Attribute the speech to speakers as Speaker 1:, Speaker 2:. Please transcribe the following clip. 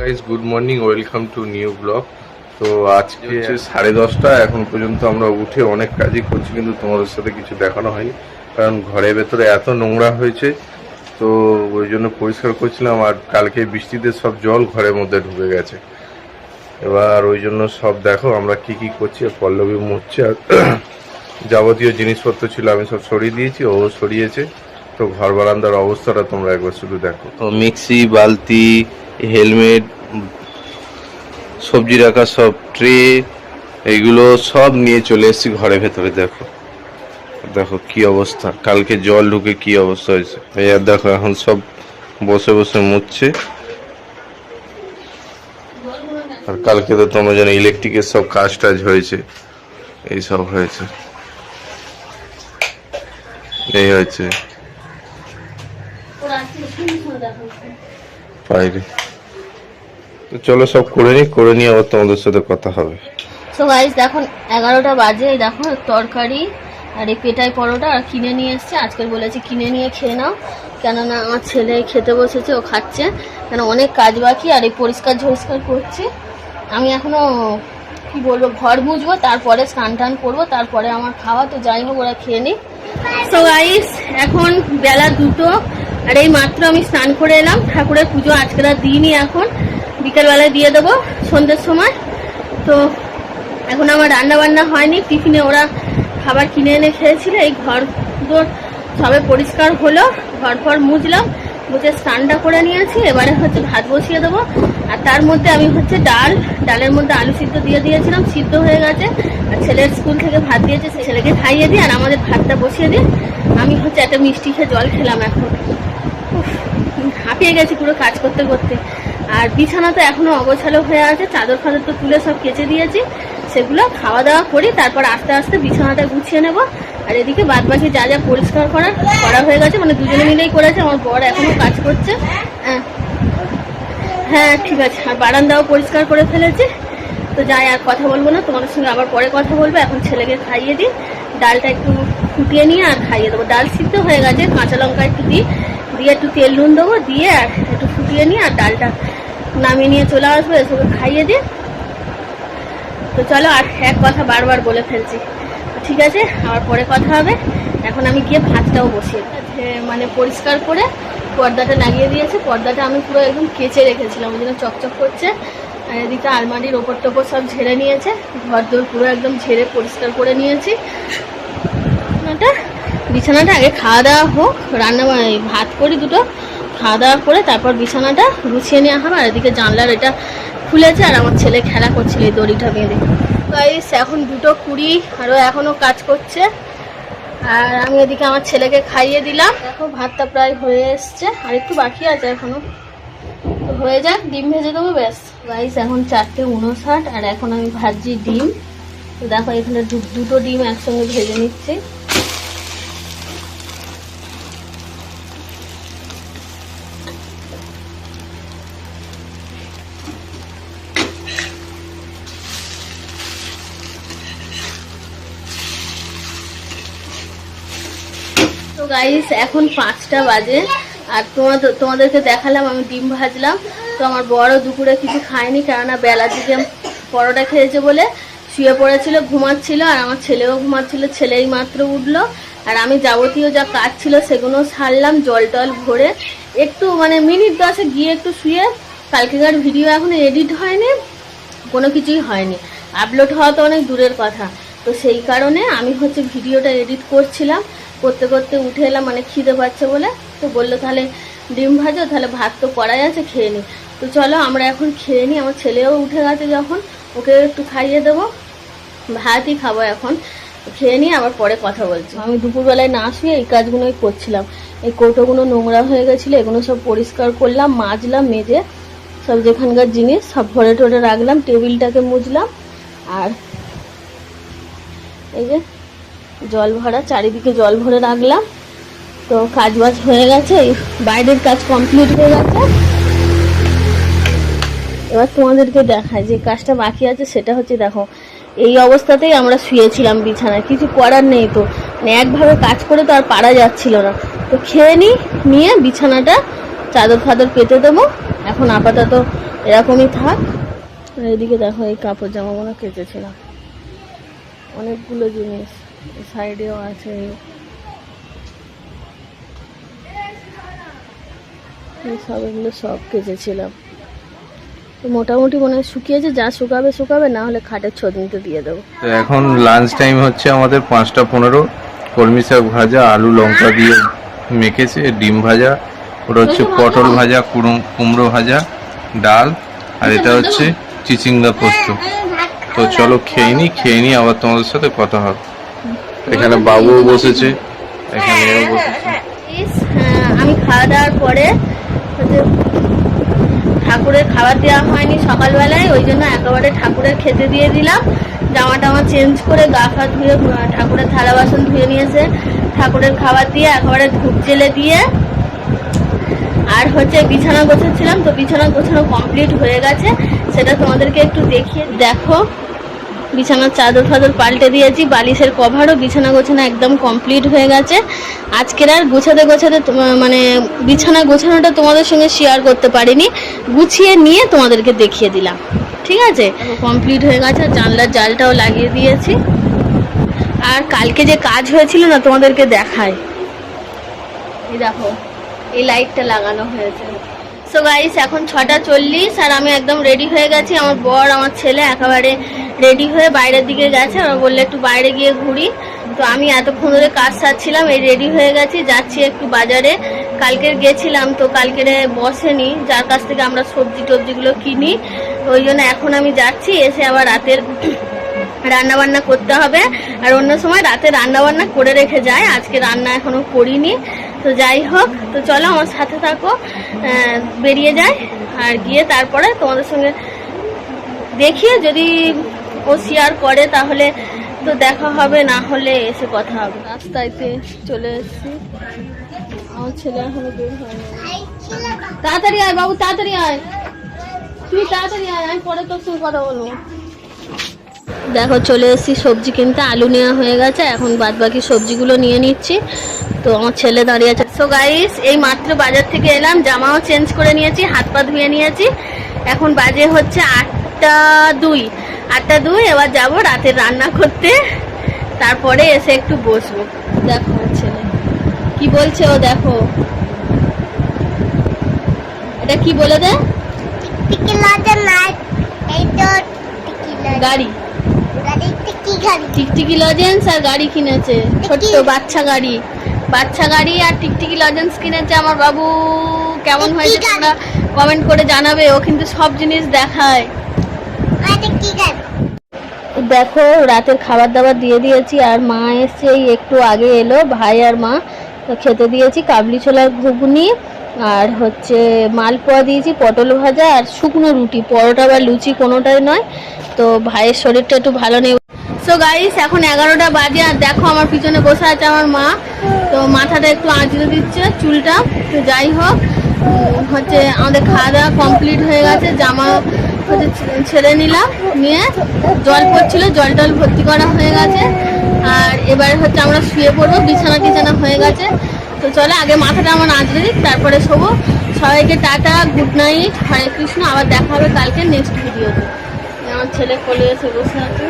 Speaker 1: Guys good morning, welcome to new blog. তো আজকে হচ্ছে 10:30, এখন পর্যন্ত আমরা উঠে অনেক কাজই করছি, কিন্তু তোমাদের সাথে কিছু দেখানো হয়নি, কারণ ঘরের ভেতরে এত নোংরা হয়েছে। তো ওই জন্য পরিষ্কার করছিলাম, আর কালকে বৃষ্টিতে সব জল ঘরের মধ্যে ঢুকে গেছে। এবার ওই জন্য সব দেখো আমরা কি কি করছি। পল্লবী মুছছে, আর যাবতীয় জিনিসপত্র ছিল আমি সব সরিয়ে দিয়েছি, ও সরিয়েছে। তো ঘর বারান্দার অবস্থাটা তোমরা একবার শুধু দেখো। তো মিক্সি, বালতি, হেলমেট, সবজি রাখা সব ট্রে, এইগুলো সব নিয়ে চলে এসেছি ঘরের ভেতরে। দেখো দেখো কি অবস্থা, কালকে জল ঢুকে কি অবস্থা হয়েছে। আর দেখো এখন সব বসে বসে মুছছে। আর কালকে তো তোমরা জানো ইলেকট্রিকের সব কাজ টাজ হয়েছে, এই সব হয়েছে, এই হয়েছে বাইরে। তো চলো সব করে নিয়ে আবার তোমাদের সাথে কথা হবে।
Speaker 2: সো গাইস দেখো 11টা বাজে, দেখো তরকারি আর এই পেটাই পরোটা আর কিনে নিয়ে এসছে। আজকে বলেছি কিনে নিয়ে খেয়ে নাও, কেননা আমার ছেলে খেতে বসেছে, ও খাচ্ছে, কেন অনেক কাজ বাকি। আর এই পরিষ্কার করছি আমি, এখনো কি বলবো, ঘর মুছবো, তারপরে স্নান টান করবো, তারপরে আমার খাওয়া। তো যাই হোক, ওরা খেয়ে নিই। সো গাইস এখন বেলা 2টো, আর এই মাত্র আমি স্নান করে এলাম। ঠাকুরের পুজো আজকে আর দিইনি, এখন বিকেলবেলায় দিয়ে দেবো সন্ধ্যের সময়। তো এখন আমার রান্না বান্না হয়নি, টিফিনে ওরা খাবার কিনে এনে খেয়েছিল। এই ঘর সবে পরিষ্কার হলো, ঘর ফর মুছলাম, মুছে স্নানটা করে নিয়েছি। এবারে হচ্ছে ভাত বসিয়ে দেবো। আর তার মধ্যে আমি হচ্ছে ডালের মধ্যে আলু সিদ্ধ দিয়ে দিয়েছিলাম, সিদ্ধ হয়ে গেছে। আর ছেলের স্কুল থেকে ভাত দিয়েছে, ছেলেকে খাইয়ে দিই, আর আমাদের ভাতটা বসিয়ে দিই। আমি হচ্ছে একটা মিষ্টি খেয়ে জল খেলাম। এখন হাঁপিয়ে গেছি পুরো কাজ করতে করতে। আর বিছানা তো এখনো অগোছালো হয়ে আছে, চাদর ফাদর তো তুলে সব কেচে দিয়েছি, সেগুলো খাওয়া দাওয়া করি, তারপর আস্তে আস্তে বিছানাটা গুছিয়ে নেব। আর এদিকে বাদ বাকি যা যা পরিষ্কার করা হয়ে গেছে, মানে দুজনে মিলেই করেছে, আমার বর এখনো কাজ করছে। হ্যাঁ ঠিক আছে। আর বারান্দাও পরিষ্কার করে ফেলেছি। তো যাই, আর কথা বলবো না, তোমাদের সঙ্গে আবার পরে কথা বলবো। এখন ছেলেকে খাইয়ে দিই, ডালটা একটু ফুটিয়ে নিয়ে আর খাইয়ে দেবো। ডাল সিদ্ধ হয়ে গেছে, কাঁচা লঙ্কা একটু দিয়ে একটু তেল নুন দেবো, দিয়ে আর একটু ফুটিয়ে নিয়ে আর ডালটা নামিয়ে নিয়ে চলে আসবো, এসবে খাইয়ে দিয়ে। তো চলো, আর এক কথা বারবার বলে ফেলছি, ঠিক আছে, আবার পরে কথা হবে। এখন আমি গিয়ে ভাতটাও বসিয়ে মানে পরিষ্কার করে পর্দাটা লাগিয়ে দিয়েছে। পর্দাটা আমি পুরো একদম কেচে রেখেছিলাম, ওই জন্য চকচক করছে। আর এদিকে আলমারির ওপর টোপর সব ঝেড়ে নিয়েছে, ঘর দোর পুরো একদম ঝেড়ে পরিষ্কার করে নিয়েছি। বিছানাটা আগে খাওয়া দাওয়া হোক, ভাত করি দুটো, খাওয়া দাওয়া করে তারপর বিছানাটা গুছিয়ে নেওয়া হবে। আর এদিকে জানলার এটা খুলেছে, আর আমার ছেলে খেলা করছিল এই দড়িটা বেঁধে। গাইস এখন 2:20, আরও এখনও কাজ করছে। আর আমি এদিকে আমার ছেলেকে খাইয়ে দিলাম। দেখো ভাতটা প্রায় হয়ে এসছে, আর একটু বাকি আছে এখনো, তো হয়ে যাক, ডিম ভেজে দেবো ব্যাস। গাইস এখন 4:59, আর এখন আমি ভাজছি ডিম। তো দেখো এখানে দুটো ডিম একসঙ্গে ভেজে নিচ্ছি। তো গাইস এখন 5টা বাজে, আর তোমাদেরকে দেখালাম আমি ডিম ভাজলাম। তো আমার বড় দুপুরে কিছু খায়নি, কেননা বেলার দিকে পরোটা খেয়েছে বলে শুয়ে পড়েছিল, ঘুমাচ্ছিল। আর আমার ছেলেও ঘুমাচ্ছিল, ছেলেই মাত্র উঠলো। আর আমি যাবতীয় যা কাজ ছিল সেগুলো সারলাম, জল টল ভরে একটু মানে মিনিট 10 গিয়ে একটু শুয়ে। কালকেকার ভিডিও এখনো এডিট হয়নি, কোনো কিছুই হয়নি, আপলোড হওয়া তো অনেক দূরের কথা। তো সেই কারণে আমি হচ্ছে ভিডিওটা এডিট করছিলাম, করতে করতে উঠে এলাম, মানে খিদে পাচ্ছে বলে। তো বললো তাহলে ডিম ভাজো, তাহলে ভাত তো করাই আছে, খেয়ে নিই। তো চলো আমরা এখন খেয়ে নিই। আমার ছেলেও উঠে গেছে যখন, ওকে একটু খাইয়ে দেবো, ভাতই খাবো এখন। খেয়ে নিয়ে আবার পরে কথা বলছি। আমি দুপুরবেলায় না শুয়ে এই কাজগুলোই করছিলাম। এই কৌটোগুলো নোংরা হয়ে গেছিলো, এগুলো সব পরিষ্কার করলাম, মাজলাম, মেজে সব যেখানকার জিনিস সব ভরে টরে রাখলাম, টেবিলটাকে মুছলাম। আর এই যে জল ভরা, চারিদিকে জল ভরে রাখলাম। তো কাজ বাজ হয়ে গেছে, বাইরের কাজ কমপ্লিট হয়ে গেছে। এবার তোমাদেরকে দেখায় যে কাজটা বাকি আছে, সেটা হচ্ছে দেখো এই অবস্থাতেই আমরা শুয়েছিলাম বিছানায়, কিছু করার নেই। তো মানে একভাবে কাজ করে তো আর পারা যাচ্ছিল না। তো খেয়ে নিয়ে বিছানাটা চাদর ফাদর পেতে দেবো। এখন আপাতত এরকমই থাক। আর এদিকে দেখো এই কাপড় জামাগুলো কেচেছিলাম, অনেকগুলো জিনিস সাইডেও আছে, সব এগুলো সব কেচেছিলাম। তো মোটামুটি মনে হয় শুকিয়েছে, যা শুকাবে শুকাবে, না হলে খাটের ছদিনতে দিয়ে দেবো।
Speaker 1: তো এখন লাঞ্চ টাইম হচ্ছে আমাদের 5:15। কলমি শাক ভাজা, আলু লঙ্কা দিয়ে মেখেছে, ডিম ভাজা, ওটা হচ্ছে পটল ভাজা, কুমড়ো ভাজা, ডাল, আর এটা হচ্ছে চিচিঙ্গা পোস্ত। তো চলো খেয়ে নি আবার তোমাদের সাথে কথা হবে। এখানে বাবুও বসেছে, এখানে এও বসেছে।
Speaker 2: আমি খাওয়া দাওয়ার পরে ঠাকুরের খাবার দেওয়া হয়নি সকালবেলায়, ওই জন্য একেবারে ঠাকুরের খেতে দিয়ে দিলাম। জামা টামা চেঞ্জ করে গা ফা ধুয়ে ঠাকুরের থালা বাসন ধুয়ে নিয়েছে, ঠাকুরের খাবার দিয়ে একেবারে ধূপ জেলে দিয়ে, আর হচ্ছে বিছানা গোছাচ্ছিলাম। তো বিছানা গোছানো কমপ্লিট হয়ে গেছে, সেটা তোমাদেরকে একটু দেখিয়ে। দেখো বিছানার চাদর ফাদর পাল্টে দিয়েছি, বালিশের কভারও, বিছানা গোছানো একদম কমপ্লিট হয়ে গেছে। আজকের আর গোছাতে মানে বিছানা গোছানোটা তোমাদের সঙ্গে শেয়ার করতে পারিনি, গুছিয়ে নিয়ে তোমাদেরকে দেখিয়ে দিলাম। ঠিক আছে, কমপ্লিট হয়ে গেছে, জানলার জালটাও লাগিয়ে দিয়েছি। আর কালকে যে কাজ হয়েছিল না, তোমাদেরকে দেখাই। এই দেখো এই লাইটটা লাগানো হয়েছে। সো গাইস এখন 6:40 আর আমি একদম রেডি হয়ে গেছি। আমার বর আমার ছেলে একেবারে রেডি হয়ে বাইরের দিকে গেছে, ওরা বললে একটু বাইরে গিয়ে ঘুরি। তো আমি এতক্ষণ ধরে কাজ সারছিলাম, এই রেডি হয়ে গেছি, যাচ্ছি একটু বাজারে। কালকের গেছিলাম, তো কালকের বসেনি, যার কাছ থেকে আমরা সবজি টবজিগুলো কিনি, ওই জন্য এখন আমি যাচ্ছি। এসে আবার রাতের রান্না বান্না করতে হবে, আর অন্য সময় রাতে রান্না বান্না করে রেখে যায়, আজকে রান্না এখনো করিনি। তো যাই হোক, তো চলো আমার সাথে থাকো, বেরিয়ে যায় আর গিয়ে তারপরে তোমাদের সঙ্গে দেখিয়ে, যদি ও শেয়ার করে তাহলে তো দেখা হবে, না হলে এসে কথা হবে। রাস্তায়তে চলে এসেছি, আমার ছেলে এখনো বের হয়নি। তাড়াতাড়ি আয় বাবু, তাড়াতাড়ি আয়, তুই তাড়াতাড়ি আয়, আমি পরে তোর সঙ্গে কথা বলবো। দেখো চলে এসেছি সবজি কিনতে, আলু নেওয়া হয়ে গেছে, এখন বাদ বাকি সবজিগুলো নিয়ে নিচ্ছি। তো আমার ছেলে দাঁড়িয়ে আছে। সো গাইস এই মাত্র বাজার থেকে এলাম, জামাও চেঞ্জ করে নিয়েছি, হাত পা ধুয়ে নিয়েছি। এখন বাজে হচ্ছে 8:02। এবার যাবো রাতে রান্না করতে, তারপরে এসে একটু বসবো। দেখো আমার ছেলে কি বলছে, ও দেখো এটা কি বলে দে, গাড়ি, টিকটিকি লজেন্স আর গাড়ি কিনেছে, ছোট্ট বাচ্চা গাড়ি আর টিকটিকি লজেন্স কিনেছে আমার বাবু। কেমন হয়েছে তোমরা কমেন্ট করে জানাবে, ও কিন্তু সব জিনিস দেখায়। দেখো রাতের খাবার দাবার দিয়ে দিয়েছি, আর মা এসছে এই একটু আগে এলো, ভাই আর মা, তো খেতে দিয়েছি কাবলি ছোলার ঘুগনি, আর হচ্ছে মালপোয়া দিয়েছি, পটল ভাজা আর শুকনো রুটি, পরোটা বা লুচি কোনোটাই নয়। তো ভাইয়ের শরীরটা একটু ভালো নেই। সো গাইস এখন 11টা বাজে, আর দেখো আমার পিছনে বসে আছে আমার মা, তো মাথাটা একটু আঁচড়ে দিচ্ছে চুলটা। তো যাই হোক, হচ্ছে আমাদের খাওয়া দাওয়া কমপ্লিট হয়ে গেছে, জামা হচ্ছে ছেড়ে নিলাম, নিয়ে জল পড়ছিল, জল টল ভর্তি করা হয়ে গেছে, আর এবার হচ্ছে আমরা শুয়ে পড়বো, বিছানা টিছানা হয়ে গেছে। তো চলো আগে মাথাটা আমার আঁচড়ে দিক, তারপরে শোবো। সবাইকে টাটা, গুড নাইট, হরে কৃষ্ণ, আবার দেখা হবে কালকে নেক্সট ভিডিওতে। আমার ছেলে কোলে এসে বসে আছে।